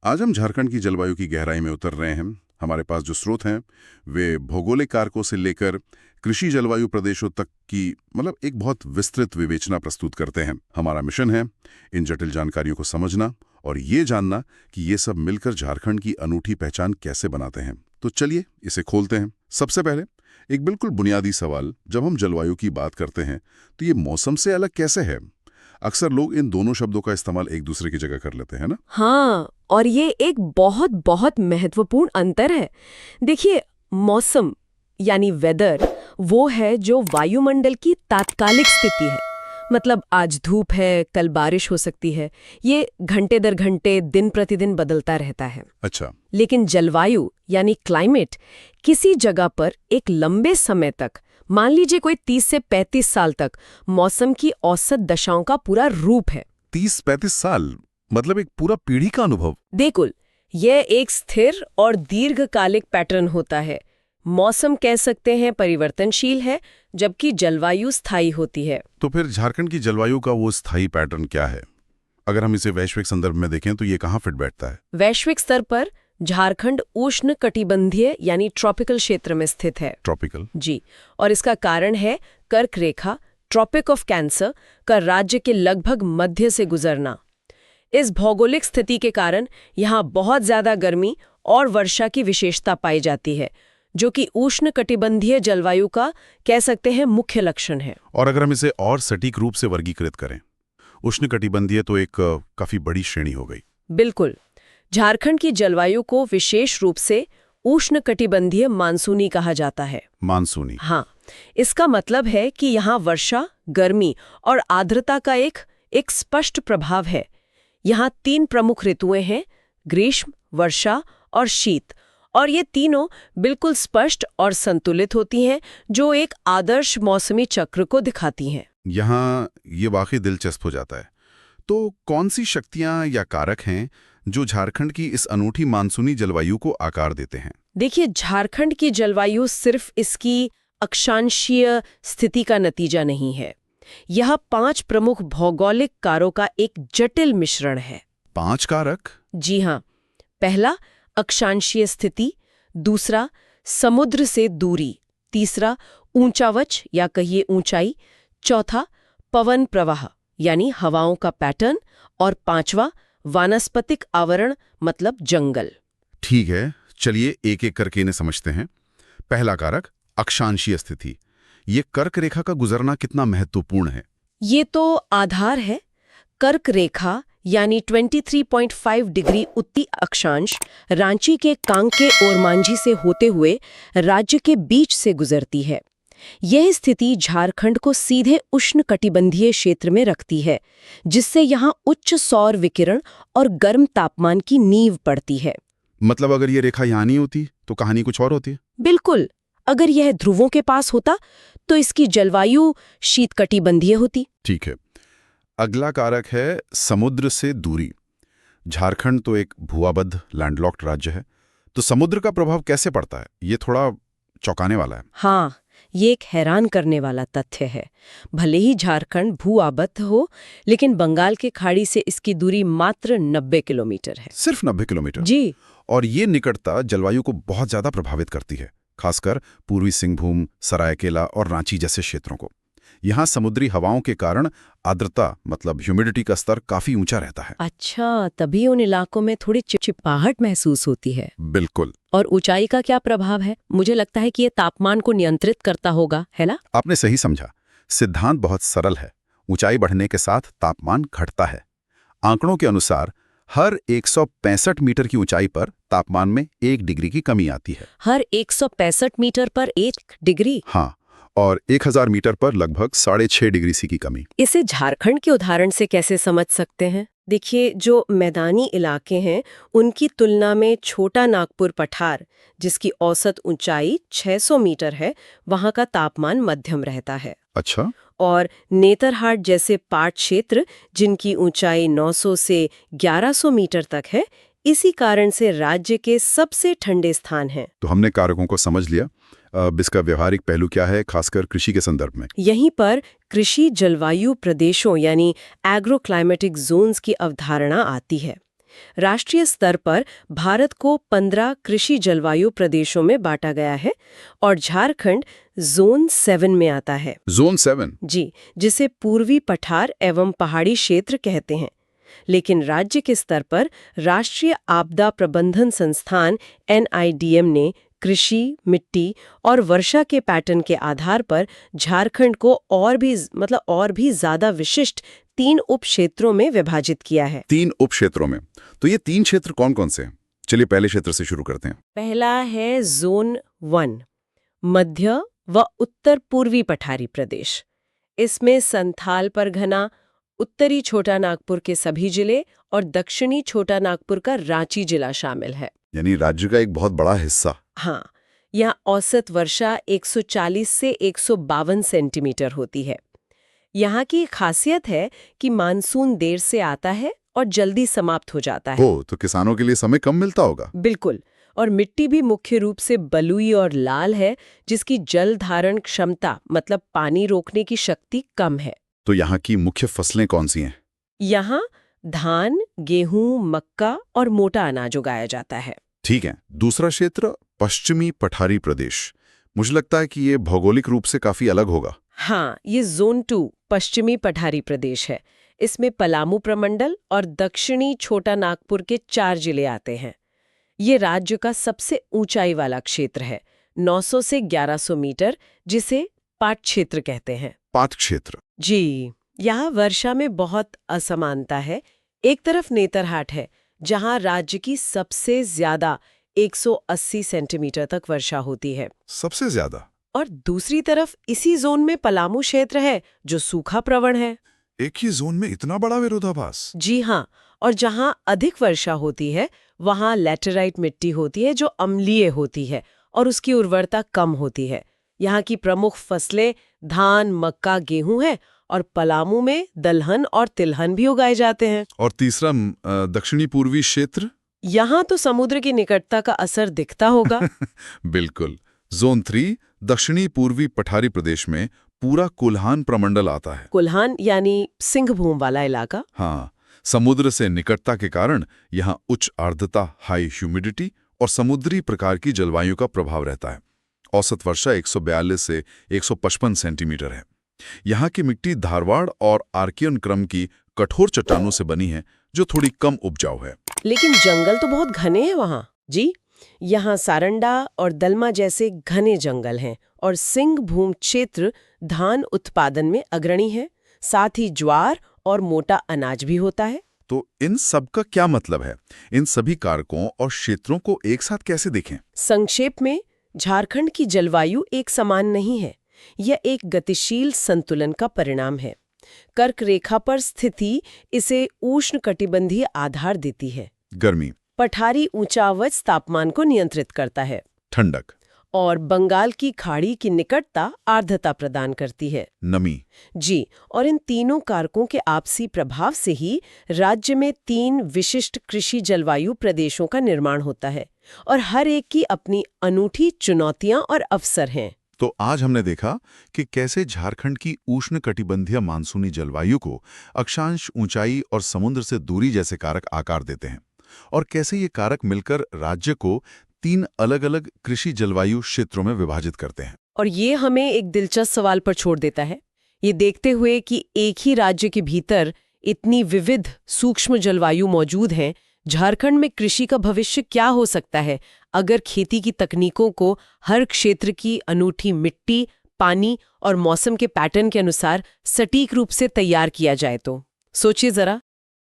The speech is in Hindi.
आज हम झारखंड की जलवायु की गहराई में उतर रहे हैं। हमारे पास जो स्रोत हैं वे भौगोलिक कारकों से लेकर कृषि जलवायु प्रदेशों तक की एक बहुत विस्तृत विवेचना प्रस्तुत करते हैं। हमारा मिशन है इन जटिल जानकारियों को समझना और ये जानना कि ये सब मिलकर झारखंड की अनूठी पहचान कैसे बनाते हैं। तो चलिए इसे खोलते हैं। सबसे पहले एक बिल्कुल बुनियादी सवाल, जब हम जलवायु की बात करते हैं तो ये मौसम से अलग कैसे है? अक्सर लोग इन दोनों शब्दों का इस्तेमाल एक दूसरे की जगह कर लेते हैं ना। हाँ, और ये एक बहुत बहुत महत्वपूर्ण अंतर है। देखिए, मौसम यानी वेदर वो है जो वायुमंडल की तात्कालिक स्थिति है। मतलब आज धूप है, कल बारिश हो सकती है। ये घंटे दर घंटे, दिन प्रतिदिन बदलता रहता है। अच्छा। लेकिन जलवायु यानी क्लाइमेट किसी जगह पर एक लंबे समय तक, मान लीजिए कोई 30 से 35 साल तक, मौसम की औसत दशाओं का पूरा रूप है। 30-35 साल मतलब एक पूरा पीढ़ी का अनुभव। बिल्कुल, यह एक स्थिर और दीर्घकालिक पैटर्न होता है। मौसम कह सकते हैं परिवर्तनशील है, जबकि जलवायु स्थायी होती है। तो फिर झारखंड की जलवायु का वो स्थायी पैटर्न क्या है? अगर हम इसे वैश्विक संदर्भ में देखें तो ये कहाँ फिट बैठता है? वैश्विक स्तर पर झारखंड उष्ण कटिबंधीय यानी ट्रॉपिकल क्षेत्र में स्थित है। ट्रॉपिकल? जी, और इसका कारण है कर्क रेखा, ट्रॉपिक ऑफ कैंसर का राज्य के लगभग मध्य से गुजरना। इस भौगोलिक स्थिति के कारण यहाँ बहुत ज्यादा गर्मी और वर्षा की विशेषता पाई जाती है, जो कि उष्ण कटिबंधीय जलवायु का कह सकते हैं मुख्य लक्षण है। और अगर हम इसे और सटीक रूप से वर्गीकृत करें, उष्णकटिबंधीय तो एक काफी बड़ी श्रेणी हो गई। बिल्कुल, झारखंड की जलवायु को विशेष रूप से उष्णकटिबंधीय मानसूनी कहा जाता है। मानसूनी? हाँ, इसका मतलब है कि यहाँ वर्षा, गर्मी और आर्द्रता का एक स्पष्ट प्रभाव है। यहाँ 3 प्रमुख ऋतुएं हैं, ग्रीष्म, वर्षा और शीत, और ये तीनों बिल्कुल स्पष्ट और संतुलित होती हैं, जो एक आदर्श मौसमी चक्र को दिखाती हैं। यहाँ ये वाकई दिलचस्प हो जाता है। तो कौन सी शक्तियाँ या कारक हैं जो झारखंड की इस अनूठी मानसूनी जलवायु को आकार देते हैं? देखिए, झारखंड की जलवायु सिर्फ इसकी अक्षांशीय स्थिति का नतीजा नहीं है। यह 5 प्रमुख भौगोलिक कारकों का एक जटिल मिश्रण है। 5 कारक? जी हाँ। पहला, अक्षांशीय स्थिति। दूसरा, समुद्र से दूरी। तीसरा, ऊंचावच या कहिए ऊंचाई। चौथा, पवन प्रवाह यानी हवाओं का पैटर्न। और 5वां, वानस्पतिक आवरण मतलब जंगल। ठीक है, चलिए एक एक करके इन्हें समझते हैं। पहला कारक, अक्षांशीय स्थिति। ये कर्क रेखा का गुजरना कितना महत्वपूर्ण है? ये तो आधार है। कर्क रेखा यानी 23.5 डिग्री उत्तरी अक्षांश रांची के कांके और मांझी से होते हुए राज्य के बीच से गुजरती है। यह स्थिति झारखंड को सीधे उष्णकटिबंधीय क्षेत्र में रखती है, जिससे यहाँ उच्च सौर विकिरण और गर्म तापमान की नींव पड़ती है। मतलब अगर ये रेखा यहाँ नहीं होती तो कहानी कुछ और होती? बिल्कुल, अगर यह ध्रुवों के पास होता तो इसकी जलवायु शीतकटिबंधीय होती। ठीक है। अगला कारक है समुद्र से दूरी। झारखंड तो एक भूआबद्ध लैंडलॉक्ड राज्य है, तो समुद्र का प्रभाव कैसे पड़ता है? ये थोड़ा चौंकाने वाला है। हाँ, ये एक हैरान करने वाला तथ्य है। भले ही झारखंड भूआबद्ध हो, लेकिन बंगाल की खाड़ी से इसकी दूरी मात्र 90 किलोमीटर है। सिर्फ 90 किलोमीटर? जी। और ये निकटता जलवायु को बहुत ज्यादा प्रभावित करती है, खासकर पूर्वी सिंहभूम, सरायकेला और रांची जैसे क्षेत्रों को। यहाँ समुद्री हवाओं के कारण आर्द्रता मतलब ह्यूमिडिटी का स्तर काफी ऊंचा रहता है। अच्छा, तभी उन इलाकों में थोड़ी चिपचिपाहट महसूस होती है। बिल्कुल। और ऊंचाई का क्या प्रभाव है? मुझे लगता है कि ये तापमान को नियंत्रित करता होगा, है ना? आपने सही समझा। सिद्धांत बहुत सरल है। ऊंचाई बढ़ने के साथ तापमान घटता है। आंकड़ों के अनुसार हर 165 मीटर की ऊंचाई पर तापमान में 1 डिग्री की कमी आती है। हर 165 मीटर पर 1 डिग्री? हाँ, और 1000 मीटर पर लगभग 6.5 डिग्री सी की कमी। इसे झारखंड के उदाहरण से कैसे समझ सकते हैं? देखिए, जो मैदानी इलाके हैं उनकी तुलना में छोटा नागपुर पठार, जिसकी औसत ऊंचाई 600 मीटर है, वहां का तापमान मध्यम रहता है। अच्छा। और नेतरहाट जैसे पाट क्षेत्र, जिनकी ऊंचाई 900 से 1100 मीटर तक है, इसी कारण से राज्य के सबसे ठंडे स्थान हैं। तो हमने कारकों को समझ लिया। अब इसका व्यवहारिक पहलू क्या है, खासकर कृषि के संदर्भ में? यहीं पर कृषि जलवायु प्रदेशों यानी एग्रो क्लाइमेटिक जोन्स की अवधारणा आती है। राष्ट्रीय स्तर पर भारत को 15 कृषि जलवायु प्रदेशों में बांटा गया है और झारखंड जोन 7 में आता है। जोन 7? जी, जिसे पूर्वी पठार एवं पहाड़ी क्षेत्र कहते हैं। लेकिन राज्य के स्तर पर राष्ट्रीय आपदा प्रबंधन संस्थान NIDM ने कृषि, मिट्टी और वर्षा के पैटर्न के आधार पर झारखंड को और भी ज्यादा विशिष्ट 3 उप क्षेत्रों में विभाजित किया है। 3 उप क्षेत्रों में? तो ये 3 क्षेत्र कौन कौन से हैं? चलिए पहले क्षेत्र से शुरू करते हैं। पहला है जोन 1, मध्य व उत्तर पूर्वी पठारी प्रदेश। इसमें संथाल परगना, उत्तरी छोटा नागपुर के सभी जिले और दक्षिणी छोटा नागपुर का रांची जिला शामिल है। यानी राज्य का एक बहुत बड़ा हिस्सा। हाँ, यहाँ औसत वर्षा 140 से 152 सेंटीमीटर होती है। यहाँ की खासियत है कि मानसून देर से आता है और जल्दी समाप्त हो जाता है। तो किसानों के लिए समय कम मिलता होगा। बिल्कुल, और मिट्टी भी मुख्य रूप से बलुई और लाल है, जिसकी जल धारण क्षमता मतलब पानी रोकने की शक्ति कम है। तो यहाँ की मुख्य फसलें कौन सी हैं? यहाँ धान, गेहूं, मक्का और मोटा अनाज उगाया जाता है। ठीक है। दूसरा क्षेत्र पश्चिमी पठारी प्रदेश। मुझे लगता है कि ये भौगोलिक रूप से काफी अलग होगा। हाँ, ये जोन 2 पश्चिमी पठारी प्रदेश है। इसमें पलामू प्रमंडल और दक्षिणी छोटा नागपुर के 4 जिले आते हैं। ये राज्य का सबसे ऊंचाई वाला क्षेत्र है, 900 से 1100 मीटर, जिसे पाट क्षेत्र कहते हैं। पाट क्षेत्र? जी, यहाँ वर्षा में बहुत असमानता है। एक तरफ नेतरहाट है, जहाँ राज्य की सबसे ज्यादा 180 सेंटीमीटर तक वर्षा होती है। सबसे ज्यादा? और दूसरी तरफ इसी जोन में पलामू क्षेत्र है, जो सूखा प्रवण है। एक ही जोन में इतना बड़ा विरोधाभास? जी हाँ, और जहाँ अधिक वर्षा होती है वहाँ लैटेराइट मिट्टी होती है, जो अम्लीय होती है और उसकी उर्वरता कम होती है। यहाँ की प्रमुख फसलें धान, मक्का, गेहूं है और पलामू में दलहन और तिलहन भी उगाए जाते हैं। और तीसरा दक्षिणी पूर्वी क्षेत्र? यहाँ तो समुद्र की निकटता का असर दिखता होगा। बिल्कुल। जोन 3 दक्षिणी पूर्वी पठारी प्रदेश में पूरा कुल्हान प्रमंडल आता है। कुल्हान यानी सिंहभूम वाला इलाका। हाँ, समुद्र से निकटता के कारण यहाँ उच्च आर्द्रता, हाई ह्यूमिडिटी और समुद्री प्रकार की जलवायु का प्रभाव रहता है। औसत वर्षा 142 से 155 सेंटीमीटर है। यहाँ की मिट्टी धारवाड़ और आर्कियन क्रम की कठोर चट्टानों से बनी है, जो थोड़ी कम उपजाऊ है। लेकिन जंगल तो बहुत घने हैं वहाँ। जी, यहाँ सारंडा और दलमा जैसे घने जंगल हैं और सिंहभूम क्षेत्र धान उत्पादन में अग्रणी है। साथ ही ज्वार और मोटा अनाज भी होता है। तो इन सब का क्या मतलब है? इन सभी कारकों और क्षेत्रों को एक साथ कैसे देखें? संक्षेप में, झारखंड की जलवायु एक समान नहीं है। यह एक गतिशील संतुलन का परिणाम है। कर्क रेखा पर स्थिति इसे उष्णकटिबंधीय आधार देती है। गर्मी। पठारी ऊंचावच तापमान को नियंत्रित करता है। ठंडक। और बंगाल की खाड़ी की निकटता आर्द्रता प्रदान करती है। नमी। जी, और इन तीनों कारकों के आपसी प्रभाव से ही राज्य में 3 विशिष्ट कृषि जलवायु प्रदेशों का निर्माण होता है और हर एक की अपनी अनूठी चुनौतियां और अवसर हैं। तो आज हमने देखा कि कैसे झारखंड की उष्णकटिबंधीय मानसूनी जलवायु को अक्षांश, ऊंचाई और समुद्र से दूरी जैसे कारक आकार देते हैं और कैसे ये कारक मिलकर राज्य को 3 अलग-अलग कृषि जलवायु क्षेत्रों में विभाजित करते हैं। और ये हमें एक दिलचस्प सवाल पर छोड़ देता है। ये देखते हुए कि एक ही राज्य के भीतर इतनी विविध सूक्ष्म जलवायु मौजूद हैं, झारखंड में कृषि का भविष्य क्या हो सकता है अगर खेती की तकनीकों को हर क्षेत्र की अनूठी मिट्टी, पानी और मौसम के पैटर्न के अनुसार सटीक रूप से तैयार किया जाए तो। सोचिए जरा,